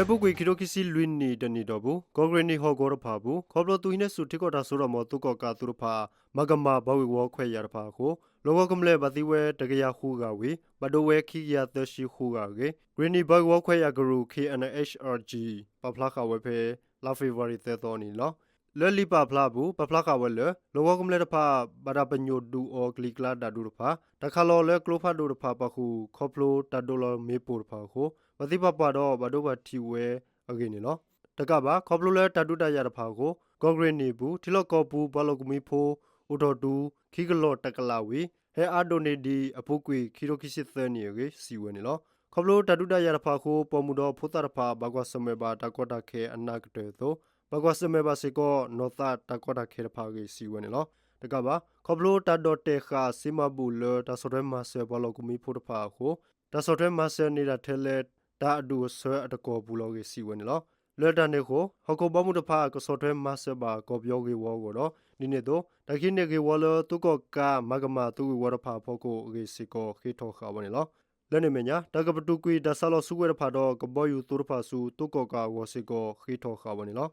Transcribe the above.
ပုကွေခိရိုခိစီလွင်းနီတနီတော့ဘူးကောဂရနီဟောကောရဖာဘူးခေါပလတူဟိနေစုတိကောတာဆိုတော့မတုကောကာသူရဖာမဂမဘဝေဝခွဲရဖာကိုလောကကမလဲဘတိဝဲတကရခုကဝေဘဒဝဲခိရသရှိခုကကေဂရနီဘဝခွဲရဂရု KNHRG ပဖလာခဝဲဖဲလာဖေဗရီတဲတော်နီလောလဲလီပါဖလာဘူးပဖလာခဝဲလဲလောကကမလဲတဖာဘဒပညိုဒူအောဂလီကလာဒါဒူရဖာတခါလောလဲကလိုဖာဒူရဖာပခုခေါပလိုတဒိုလောမေပူရဖာကိုဘတိပပတော့ဘဒိုဘတီဝဲအကင်းနော်တကဘာခေါပလိုလဲတတူတရရဖာကိုဂောဂရနီဘူးတီလော့ကောပူဘလောကမီဖိုဥတော်တူခိကလော့တကလာဝီဟဲအာဒိုနေဒီအပုကွေခိရိုခိစစ်သနီရေစီဝဲနေလောခေါပလိုတတူတရရဖာကိုပေါ်မူတော့ဖိုတာရဖာဘကွာစမေဘာတကောတာခဲအနာကတဲ့သောဘကွာစမေဘာစေကောနောတာတကောတာခဲရဖာကြီးစီဝဲနေလောတကဘာခေါပလိုတဒိုတေခါစီမဘူလတဆော်ရဲမဆေဘလောကမီဖိုတဖာကိုတဆော်ရဲမဆေနေတာထဲလေတာအဒူဆွဲအတကောဘူးလောကြီးစီဝဲနေလောလွတ်တန်နေကိုဟောက်ကိုဘမှုတဖာကစော်ထဲမဆဘာကောပြောကေဝေါကိုတော့ဒီနေ့တော့တခိနေကေဝလတုကောကာမဂမတူဝရဖာဖို့ကိုရေစီကိုခေထောခါဝနေလောလဲနေမညာတကပတူကွီဒဆာလောစုဝရဖာတော့ကဘောယူတူရဖာစုတုကောကာဝစီကိုခေထောခါဝနေလော